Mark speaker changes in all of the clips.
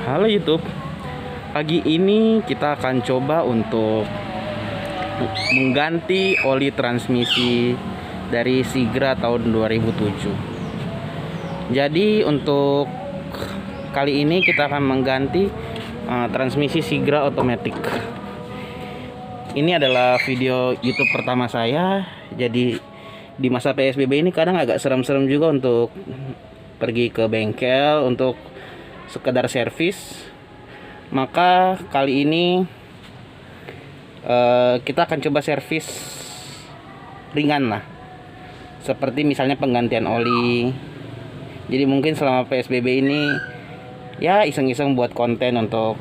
Speaker 1: Halo YouTube. Pagi ini kita akan coba untuk mengganti oli transmisi dari Sigra tahun 2007. Jadi untuk kali ini kita akan mengganti transmisi Sigra otomatis. Ini adalah video YouTube pertama saya. Jadi di masa PSBB ini kadang agak serem-serem juga untuk pergi ke bengkel untuk sekedar servis. Maka kali ini kita akan coba servis ringan lah, seperti misalnya penggantian oli. Jadi mungkin selama PSBB ini ya iseng-iseng buat konten untuk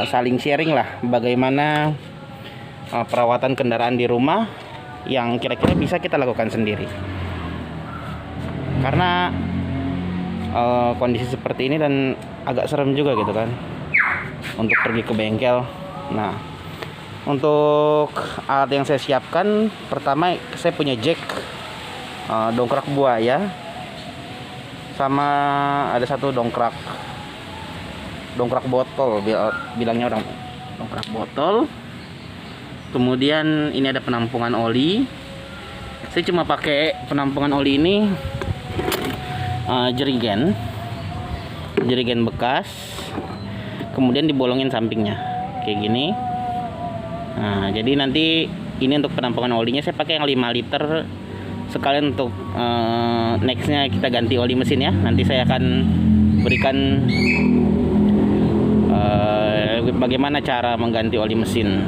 Speaker 1: saling sharing lah, bagaimana perawatan kendaraan di rumah yang kira-kira bisa kita lakukan sendiri. Karena kondisi seperti ini dan agak serem juga gitu kan untuk pergi ke bengkel. Nah, untuk alat yang saya siapkan, pertama saya punya jack dongkrak buaya, sama ada satu dongkrak botol, bilangnya orang dongkrak botol. Kemudian ini ada penampungan oli. Saya cuma pakai penampungan oli ini jerigen bekas, kemudian dibolongin sampingnya kayak gini. Nah, jadi nanti ini untuk penampungan olinya saya pakai yang 5 liter sekalian untuk nextnya kita ganti oli mesin ya. Nanti saya akan berikan bagaimana cara mengganti oli mesin.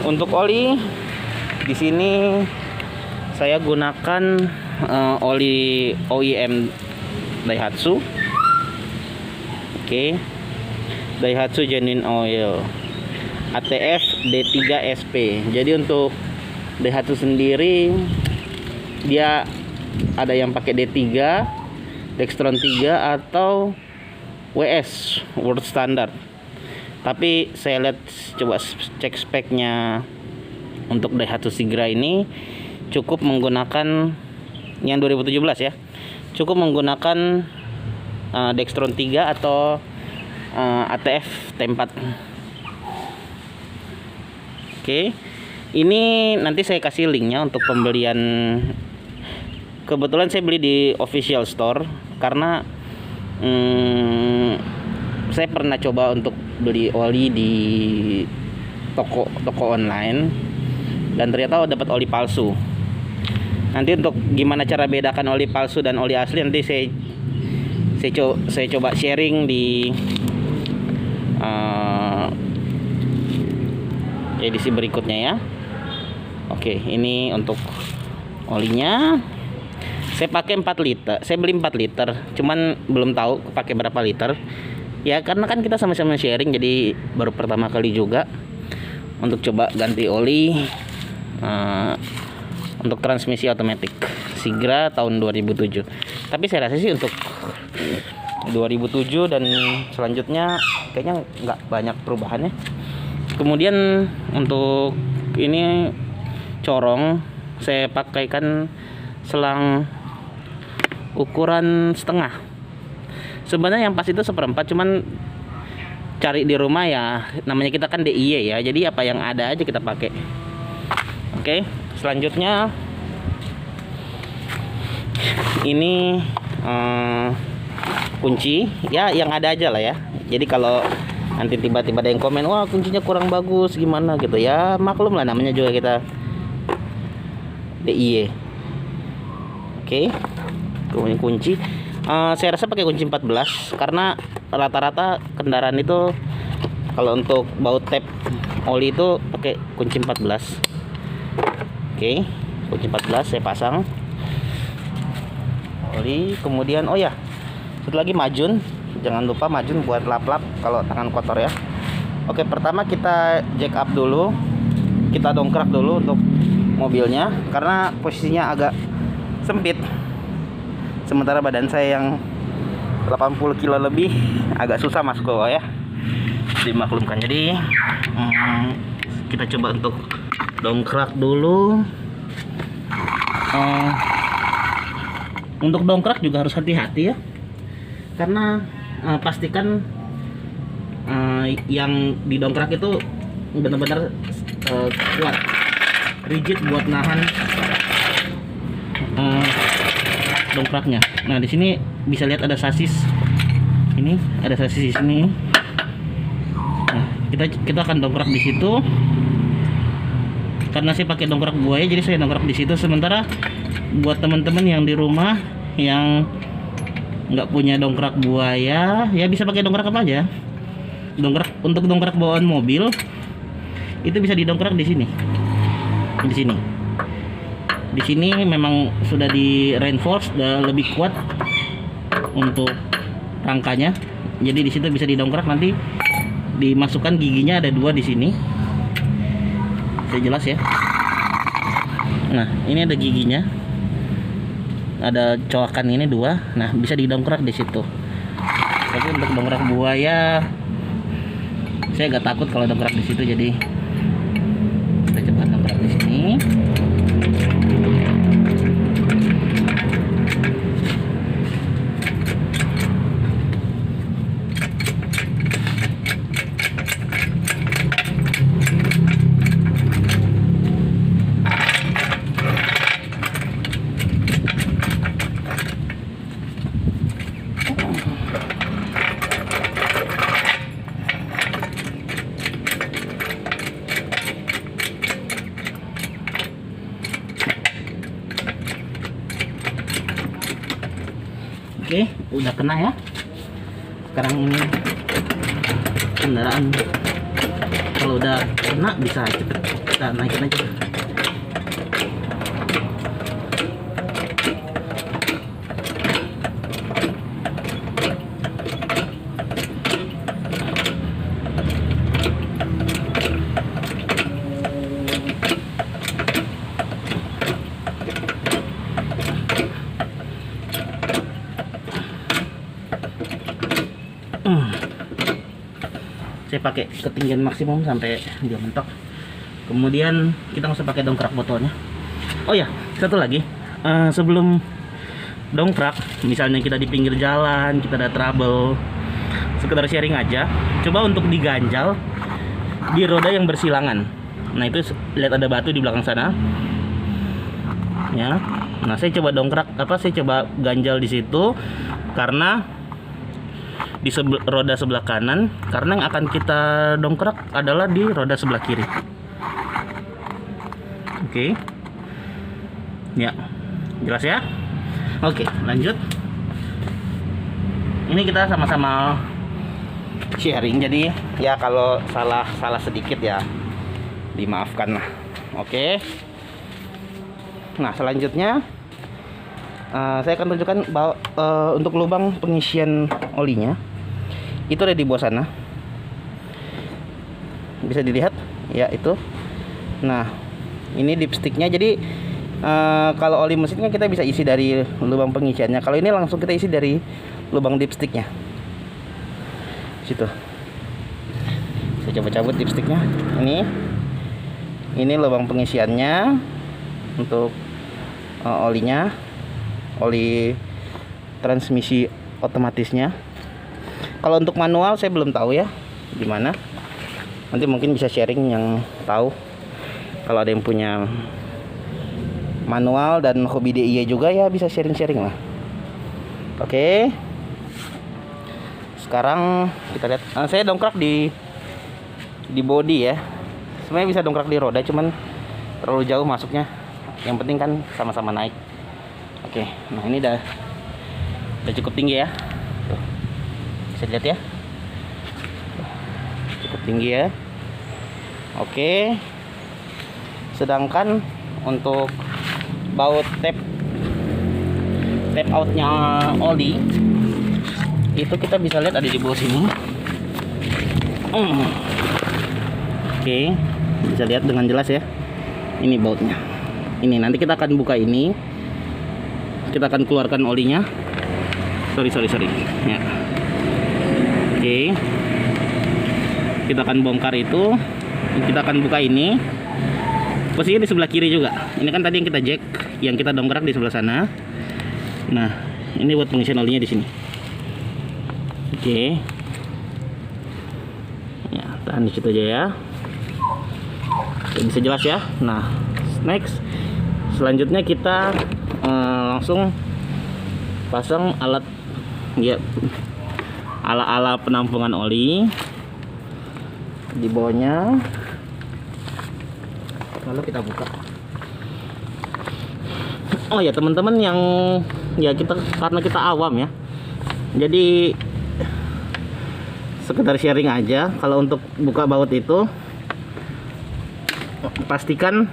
Speaker 1: Untuk oli di sini saya gunakan oli OEM Daihatsu. Oke. Daihatsu Genuine Oil ATF D3 SP. Jadi untuk Daihatsu sendiri dia ada yang pakai D3, Dextron 3 atau WS World Standard. Tapi saya lihat, coba cek speknya untuk Daihatsu Sigra ini cukup menggunakan yang 2017 ya. Cukup menggunakan Dextron 3 atau ATF T4. Oke. Ini nanti saya kasih linknya untuk pembelian. Kebetulan saya beli di official store karena saya pernah coba untuk beli oli di toko online dan ternyata dapat oli palsu. Nanti untuk gimana cara bedakan oli palsu dan oli asli nanti saya coba sharing di edisi berikutnya ya. Oke, ini untuk olinya. Saya pakai 4 liter. Saya beli 4 liter. Cuman belum tahu pakai berapa liter. Ya karena kan kita sama-sama sharing, jadi baru pertama kali juga untuk coba ganti oli untuk transmisi otomatis Sigra tahun 2007. Tapi saya rasa sih untuk 2007 dan selanjutnya kayaknya nggak banyak perubahannya. Kemudian untuk ini corong saya pakaikan selang ukuran setengah. Sebenarnya yang pas itu 1/4, cuman cari di rumah ya, namanya kita kan DIY ya, jadi apa yang ada aja kita pakai. Oke, selanjutnya ini kunci ya, yang ada aja lah ya. Jadi kalau nanti tiba-tiba ada yang komen, wah kuncinya kurang bagus gimana gitu ya, maklum lah, namanya juga kita DIY. Oke, kemudian kunci saya rasa pakai kunci 14 karena rata-rata kendaraan itu kalau untuk baut tap oli itu pakai kunci 14. Oke, kunci 14 saya pasang oli. Kemudian oh ya, satu lagi majun, jangan lupa majun buat lap-lap kalau tangan kotor ya. Oke, pertama kita jack up dulu, kita dongkrak dulu untuk mobilnya karena posisinya agak sempit, sementara badan saya yang 80 kilo lebih agak susah masuk ke bawah ya, dimaklumkan. Jadi kita coba untuk dongkrak dulu. Untuk dongkrak juga harus hati-hati ya. karena pastikan yang didongkrak itu benar-benar kuat, rigid buat nahan dongkraknya. Nah, di sini bisa lihat ada sasis. Ini ada sasis di sini. Nah, kita akan dongkrak di situ. Karena saya pakai dongkrak buaya, jadi saya dongkrak di situ. Sementara buat teman-teman yang di rumah yang nggak punya dongkrak buaya, ya bisa pakai dongkrak apa aja. Untuk dongkrak bawaan mobil itu bisa didongkrak di sini. Di sini memang sudah di reinforce, sudah lebih kuat untuk rangkanya. Jadi di situ bisa didongkrak, nanti dimasukkan giginya ada 2 di sini. Saya jelas ya. Nah, ini ada giginya. Ada coakan ini 2. Nah, bisa didongkrak di situ. Tapi untuk dongkrak buaya saya agak takut kalau dongkrak di situ, jadi kita coba dongkrak di sini. Oke, udah kena ya. Sekarang ini kendaraan kalau udah kena bisa kita naikin aja. Saya pakai ketinggian maksimum sampai dia mentok. Kemudian kita nggak usah pakai dongkrak botolnya. Oh ya, satu lagi, sebelum dongkrak, misalnya kita di pinggir jalan, kita ada trouble, sekedar sharing aja, coba untuk diganjal di roda yang bersilangan. Nah, itu lihat ada batu di belakang sana ya. Nah, saya coba dongkrak, saya coba ganjal di situ karena di roda sebelah kanan, karena yang akan kita dongkrak adalah di roda sebelah kiri. Oke. Ya, jelas ya. Oke, lanjut. Ini kita sama-sama sharing, jadi ya kalau salah sedikit ya dimaafkan lah. Oke. Nah, selanjutnya saya akan tunjukkan bahwa untuk lubang pengisian olinya itu ada di bawah sana, bisa dilihat ya itu. Nah, ini dipsticknya. Jadi kalau oli mesinnya kita bisa isi dari lubang pengisiannya, kalau ini langsung kita isi dari lubang dipsticknya situ. Saya coba cabut dipsticknya. Ini lubang pengisiannya untuk olinya, oli transmisi otomatisnya. Kalau untuk manual saya belum tahu ya gimana. Nanti mungkin bisa sharing yang tahu. Kalau ada yang punya manual dan hobi DIY juga ya bisa sharing-sharing lah. Oke. Sekarang kita lihat. Saya dongkrak di body ya. Sebenarnya bisa dongkrak di roda, cuman terlalu jauh masuknya. Yang penting kan sama-sama naik. Oke, nah ini udah cukup tinggi ya. Tuh. Bisa lihat ya. Cukup tinggi ya. Oke. Sedangkan untuk baut tap outnya oli itu kita bisa lihat ada di bawah sini. Oke, bisa lihat dengan jelas ya. Ini bautnya. Ini nanti kita akan buka ini. Kita akan keluarkan olinya. Sorry ya. Oke. Kita akan bongkar itu. Kita akan buka ini. Posisinya di sebelah kiri juga. Ini kan tadi yang kita jack, yang kita dongkrak di sebelah sana. Nah, ini buat pengisian olinya di sini. Oke. Ya, tahan di situ aja ya. Oke, bisa jelas ya. Nah, next selanjutnya kita langsung pasang alat ya, ala penampungan oli di bawahnya, lalu kita buka. Oh ya teman-teman, yang ya karena kita awam ya, jadi sekedar sharing aja. Kalau untuk buka baut itu pastikan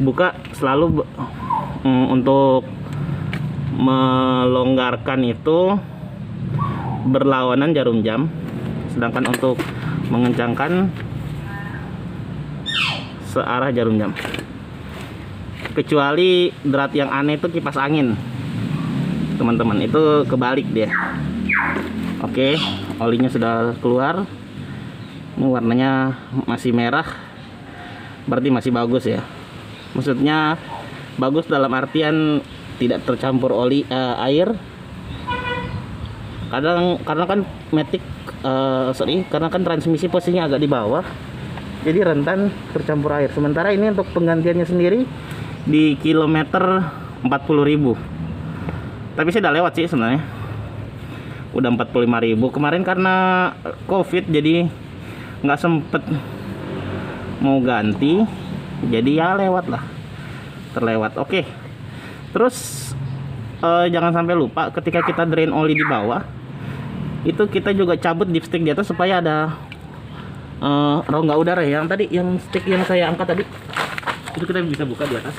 Speaker 1: buka selalu untuk melonggarkan itu berlawanan jarum jam, sedangkan untuk mengencangkan searah jarum jam. Kecuali drat yang aneh itu kipas angin teman-teman, itu kebalik dia. Oke, olinya sudah keluar. Ini warnanya masih merah, berarti masih bagus ya. Maksudnya bagus dalam artian tidak tercampur air. Karena kan matic karena kan transmisi posisinya agak di bawah, jadi rentan tercampur air. Sementara ini untuk penggantiannya sendiri di kilometer 40.000. Tapi saya udah lewat sih sebenarnya, udah 45.000 kemarin. Karena covid jadi nggak sempet mau ganti, jadi ya lewat lah, terlewat. Oke, terus jangan sampai lupa ketika kita drain oli di bawah itu kita juga cabut dipstick di atas supaya ada rongga udara yang tadi, yang stick yang saya angkat tadi, itu kita bisa buka di atas.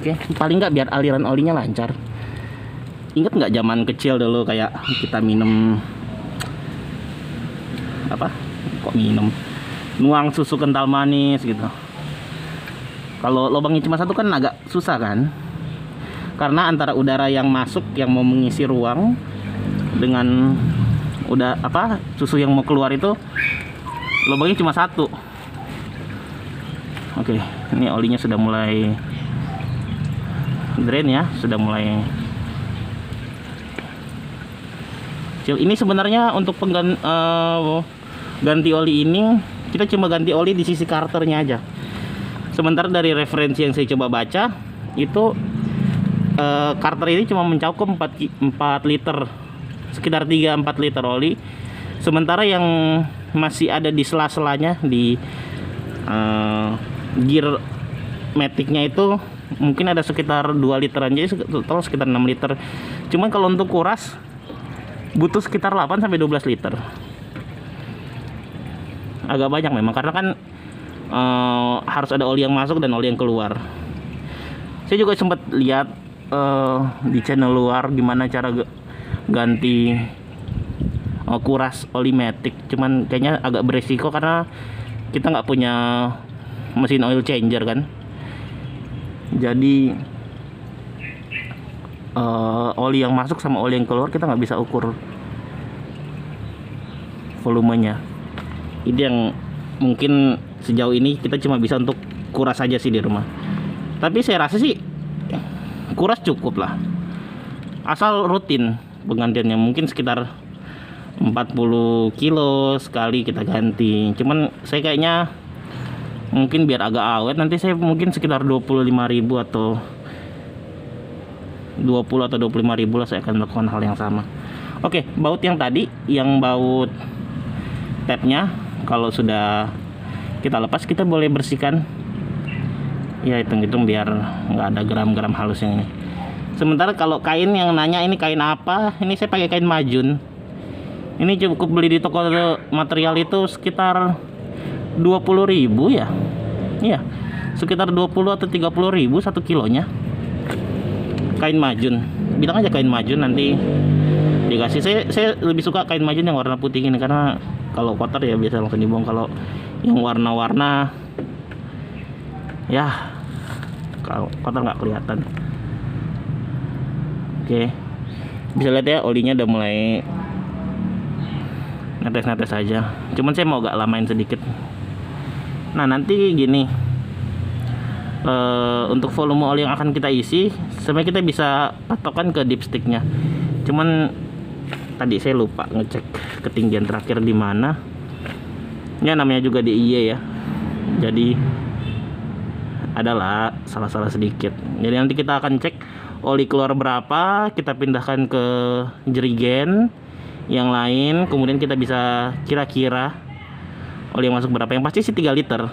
Speaker 1: Oke, paling nggak biar aliran olinya lancar. Ingat nggak zaman kecil dulu kayak kita minum apa? Kok minum? Nuang susu kental manis gitu. Kalau lubangnya cuma satu kan agak susah kan? Karena antara udara yang masuk yang mau mengisi ruang dengan susu yang mau keluar itu lubangnya cuma satu. Oke, ini olinya sudah mulai drain ya, sudah mulai. Ini sebenarnya untuk ganti oli ini kita cuma ganti oli di sisi karternya aja. Sementara dari referensi yang saya coba baca itu karter ini cuma mencakup 4 liter, sekitar 3-4 liter oli. Sementara yang masih ada di sela-selanya di gear maticnya itu mungkin ada sekitar 2 literan, jadi total sekitar 6 liter. Cuman kalau untuk kuras butuh sekitar 8-12 liter. Agak banyak memang, karena kan harus ada oli yang masuk dan oli yang keluar. Saya juga sempat lihat di channel luar gimana cara ganti kuras oli matic, cuman kayaknya agak beresiko karena kita nggak punya mesin oil changer kan. Jadi oli yang masuk sama oli yang keluar kita nggak bisa ukur volumenya. Ini yang mungkin sejauh ini kita cuma bisa untuk kuras saja sih di rumah. Tapi saya rasa sih kuras cukup lah, asal rutin penggantiannya, mungkin sekitar 40 kilo sekali kita ganti. Cuman saya kayaknya mungkin biar agak awet nanti saya mungkin sekitar 25.000 atau 25.000 lah saya akan melakukan hal yang sama. Oke, baut yang tadi, yang baut tabnya, kalau sudah kita lepas kita boleh bersihkan ya, hitung-hitung biar nggak ada gram-gram halus yang ini. Sementara kalau kain yang nanya ini kain apa, ini saya pakai kain majun. Ini cukup beli di toko material itu sekitar 20.000 ya. Iya, sekitar 20 atau 30.000 1 kilonya. Kain majun, bilang aja kain majun, nanti dikasih. Saya lebih suka kain majun yang warna putih ini, karena kalau kotor ya biasa langsung dibuang. Kalau yang warna-warna ya kalau kotor nggak kelihatan. Oke, bisa lihat ya olinya udah mulai netes-netes aja. Cuman saya mau agak lamain sedikit. Nah nanti gini, Untuk volume oli yang akan kita isi sebenarnya kita bisa patokan ke dipsticknya, cuman tadi saya lupa ngecek ketinggian terakhir di mana ya, namanya juga di IE ya, jadi adalah salah-salah sedikit. Jadi nanti kita akan cek oli keluar berapa, kita pindahkan ke jerigen yang lain, kemudian kita bisa kira-kira oli yang masuk berapa. Yang pasti sih 3 liter.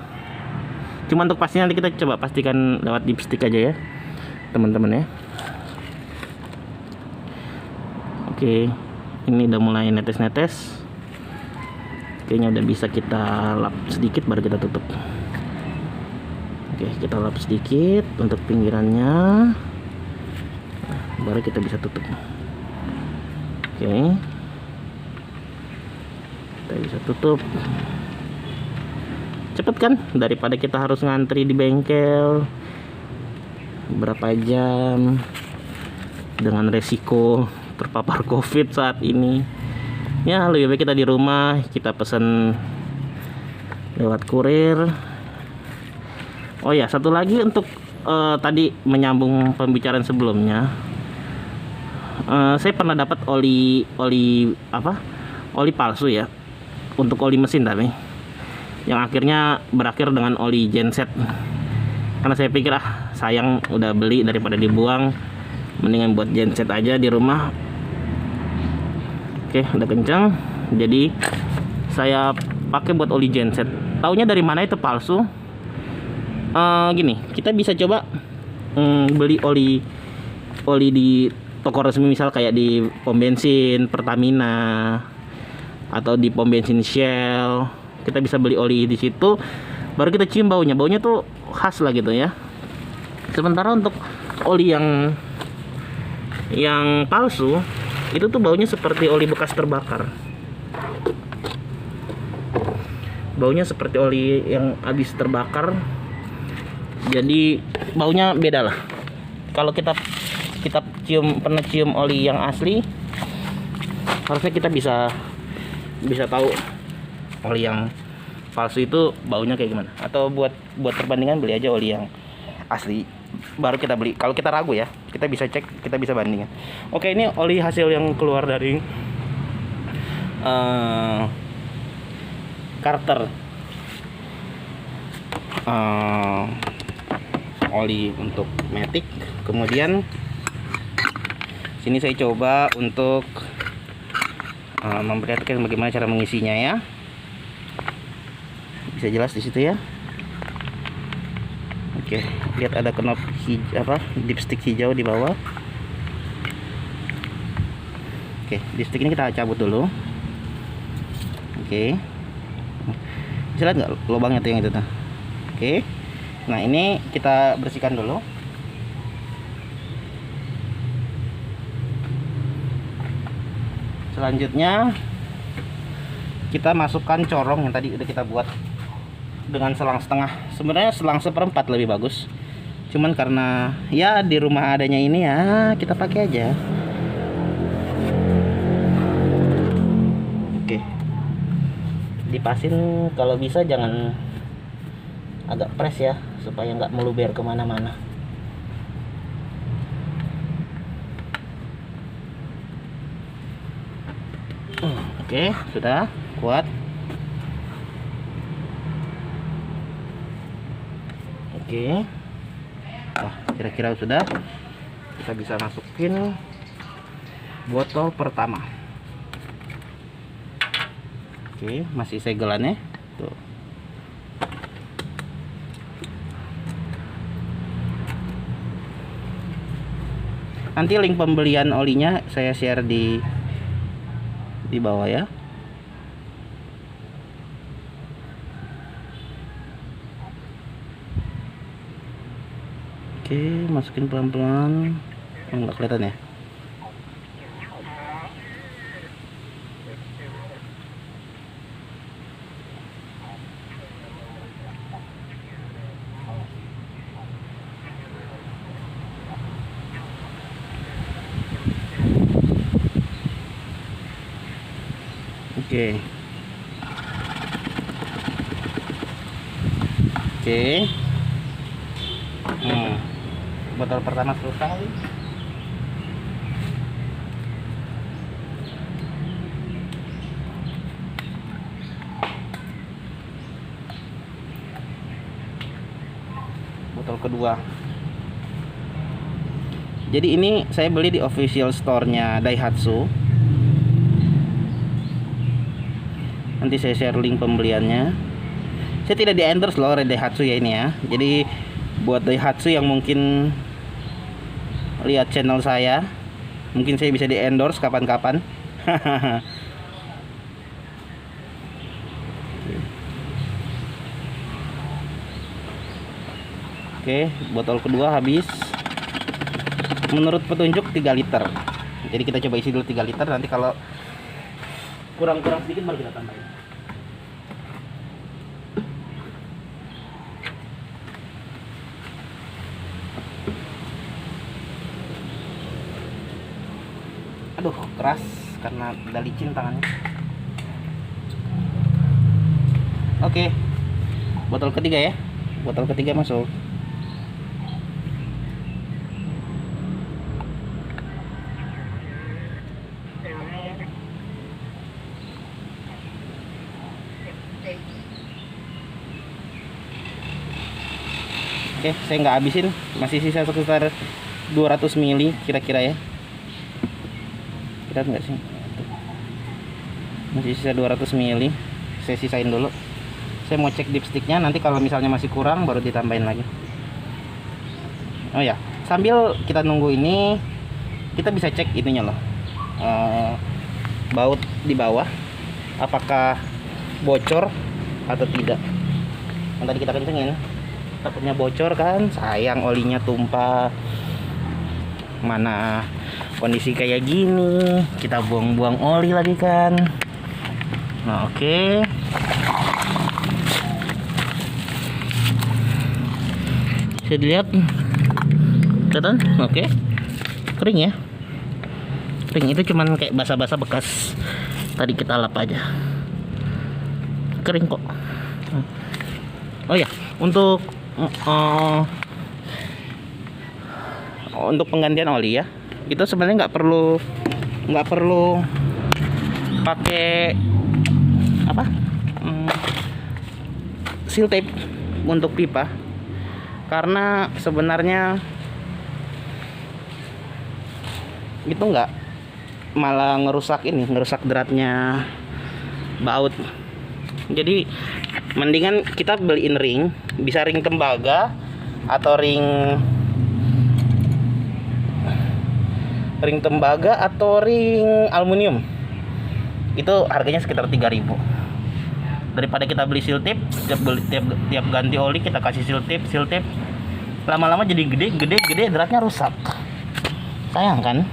Speaker 1: Cuma untuk pastinya nanti kita coba pastikan lewat dipstick aja ya teman-teman ya. Oke, ini udah mulai netes-netes, kayaknya udah bisa kita lap sedikit baru kita tutup. Oke, kita lap sedikit untuk pinggirannya, baru kita bisa tutup. Oke, kita bisa tutup. Cepet kan, daripada kita harus ngantri di bengkel berapa jam dengan resiko terpapar COVID saat ini. Ya lebih baik kita di rumah, kita pesan lewat kurir. Oh ya, satu lagi untuk tadi menyambung pembicaraan sebelumnya, saya pernah dapat oli palsu ya, untuk oli mesin, tapi yang akhirnya berakhir dengan oli genset. Karena saya pikir sayang udah beli daripada dibuang, mendingan buat genset aja di rumah. Oke, udah kencang, jadi saya pakai buat oli genset. Taunya dari mana itu palsu? Gini, kita bisa coba beli oli di toko resmi, misal kayak di pom bensin Pertamina atau di pom bensin Shell. Kita bisa beli oli di situ, baru kita cium baunya tuh khas lah gitu ya. Sementara untuk oli yang palsu itu tuh baunya seperti oli bekas terbakar, baunya seperti oli yang habis terbakar, jadi baunya beda lah. Kalau kita pernah cium oli yang asli, harusnya kita bisa tahu oli yang palsu itu baunya kayak gimana. Atau buat perbandingan, beli aja oli yang asli baru kita beli. Kalau kita ragu ya, kita bisa cek, kita bisa bandingin. Oke, ini oli hasil yang keluar dari Carter, oli untuk Matic. Kemudian sini saya coba untuk memperlihatkan bagaimana cara mengisinya ya. Bisa jelas di situ ya. Oke, lihat ada knop dipstick hijau di bawah. Oke, dipstick ini kita cabut dulu. Oke, bisa lihat nggak lubangnya tuh yang itu tuh. Oke, nah ini kita bersihkan dulu. Selanjutnya kita masukkan corong yang tadi udah kita buat dengan selang setengah. Sebenarnya selang 1/4 lebih bagus, cuman karena ya di rumah adanya ini ya kita pakai aja. Oke, dipasin kalau bisa jangan agak press ya, supaya nggak meluber kemana-mana. Oke, sudah kuat. Oke, wah, kira-kira sudah. Kita bisa masukin botol pertama. Oke, masih segelannya tuh. Nanti link pembelian olinya saya share di bawah ya. Oke, masukin pelan-pelan. Nggak kelihatan ya. Oke. Oke. Botol pertama selesai. Botol kedua. Jadi ini saya beli di official store-nya Daihatsu. Nanti saya share link pembeliannya. Saya tidak di endorse loh Daihatsu ya ini ya. Jadi buat Daihatsu yang mungkin lihat channel saya, mungkin saya bisa di endorse kapan-kapan. Oke, botol kedua habis. Menurut petunjuk 3 liter. Jadi kita coba isi dulu 3 liter, nanti kalau kurang-kurang sedikit baru kita tambahin. Aduh, keras karena udah licin tangannya. Oke, botol ketiga ya. Botol ketiga masuk. Oke, saya nggak habisin, masih sisa sekitar 200 ml kira-kira ya. Kita nggak sih? Masih sisa 200 ml. Saya sisain dulu. Saya mau cek dipsticknya, nanti kalau misalnya masih kurang baru ditambahin lagi. Oh ya, sambil kita nunggu ini, kita bisa cek ininya loh, baut di bawah, apakah bocor atau tidak. Yang tadi kita kencengin, takutnya bocor kan, sayang olinya tumpah. Mana kondisi kayak gini kita buang-buang oli lagi kan. Nah, oke. Bisa dilihat kelihatan. Oke, kering ya, kering. Itu cuman kayak basah-basah bekas tadi kita lap aja, kering kok. Oh ya, untuk penggantian oli ya, itu sebenarnya nggak perlu pakai apa, seal tape untuk pipa, karena sebenarnya itu nggak malah ngerusak dratnya baut. Jadi mendingan kita beliin ring, bisa ring tembaga atau ring aluminium. Itu harganya sekitar 3.000. Daripada kita beli seal tape, tiap ganti oli kita kasih seal tape, lama-lama jadi gede, dratnya rusak. Sayang kan?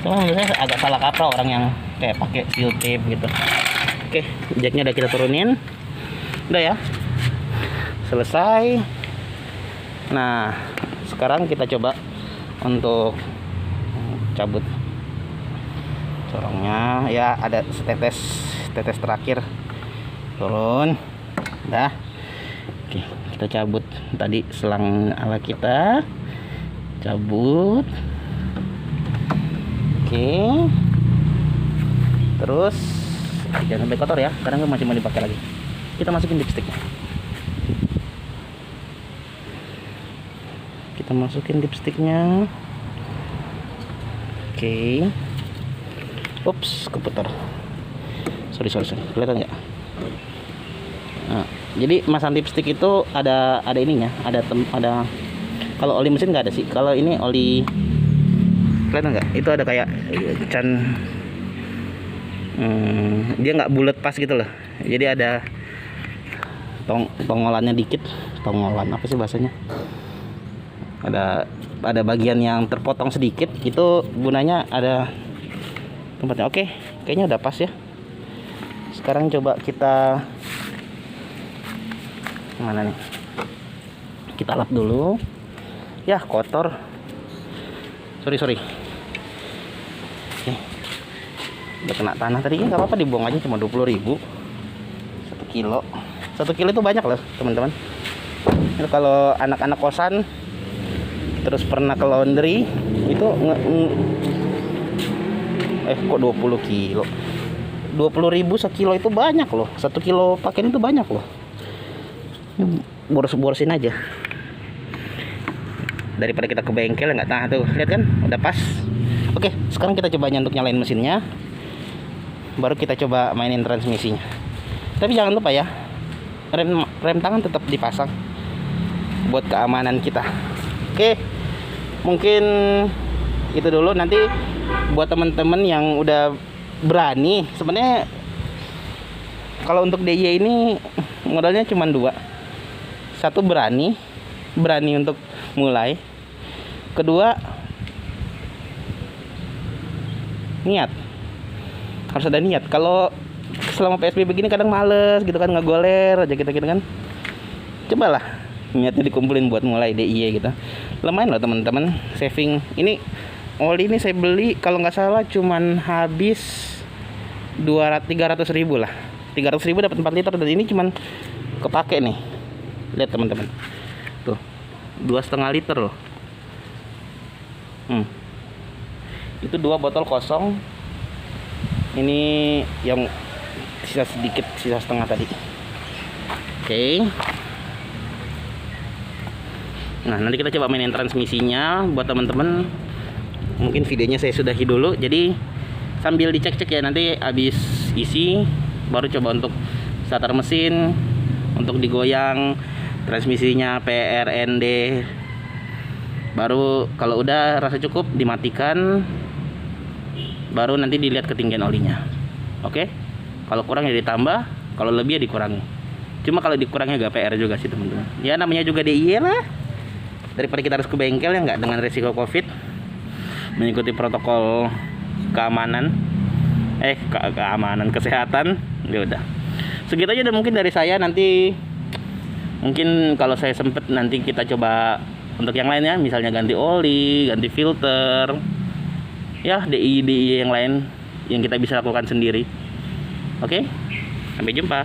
Speaker 1: Cuma menurut saya agak salah kaprah orang yang kayak pakai seal tape gitu. Oke, jacknya udah kita turunin. Udah ya, selesai. Nah, sekarang kita coba untuk cabut corongnya ya. Ada tetes terakhir, turun. Udah. Oke, kita cabut tadi selang ala kita, cabut. Oke, terus jangan sampai kotor ya, karena masih mau dipakai lagi. Kita masukin dipsticknya. Kita masukin dipsticknya. Oke. Ups, keputar. Sorry. Kelihatan nggak? Nah, jadi masan dipstick itu ada ininya, ada kalau oli mesin nggak ada sih. Kalau ini oli, kelihatan nggak? Itu ada kayak dia nggak bulat pas gitu loh. Jadi ada tongolannya dikit. Tongolan apa sih bahasanya? Ada bagian yang terpotong sedikit. Itu gunanya ada tempatnya. Oke, kayaknya udah pas ya. Sekarang coba kita mana nih? Kita lap dulu. Ya, kotor. Sorry. Oke. Udah kena tanah tadi, nggak apa-apa, dibuang aja, cuma 20.000 1 kilo. 1 kilo itu banyak loh teman-teman. Itu kalau anak-anak kosan terus pernah ke laundry itu kok 20 kilo, 20.000 sekilo itu banyak loh. 1 kilo pakaian itu banyak loh. Boros-borosin aja daripada kita ke bengkel nggak tahan tuh. Lihat kan udah pas. Oke, sekarang kita coba untuk nyalain mesinnya, baru kita coba mainin transmisinya. Tapi jangan lupa ya, rem tangan tetap dipasang buat keamanan kita. Oke, mungkin itu dulu. Nanti buat teman-teman yang udah berani, sebenarnya kalau untuk DIY ini modalnya cuma 2. Satu, berani untuk mulai. Kedua, niat. Harus ada niat. Kalau selama PSBB begini kadang males gitu kan, ngegoler aja kita gitu kan. Cobalah niatnya dikumpulin buat mulai DIY gitu. Lumayan loh teman-teman, saving. Ini oli ini saya beli kalau nggak salah cuman habis 300 ribu lah. 300 ribu dapat 4 liter, dan ini cuman kepake nih. Lihat teman-teman, tuh 2,5 liter loh. Itu 2 botol kosong. Ini yang sisa sedikit, sisa setengah tadi. Oke. Nah, nanti kita coba mainin transmisinya buat teman-teman. Mungkin videonya saya sudahi dulu. Jadi sambil dicek-cek ya, nanti habis isi baru coba untuk starter mesin, untuk digoyang transmisinya, PRND. Baru kalau udah rasa cukup dimatikan, baru nanti dilihat ketinggian olinya. Oke, kalau kurang ya ditambah, kalau lebih ya dikurangi. Cuma kalau dikurangnya agak PR juga sih teman-teman. Ya namanya juga DIY lah, daripada kita harus ke bengkel ya nggak, dengan resiko COVID, mengikuti protokol keamanan, keamanan kesehatan. Ya udah, segitu aja. Dan mungkin dari saya, nanti mungkin kalau saya sempet nanti kita coba untuk yang lainnya, misalnya ganti oli, ganti filter, ya DIY yang lain yang kita bisa lakukan sendiri. Oke, sampai jumpa.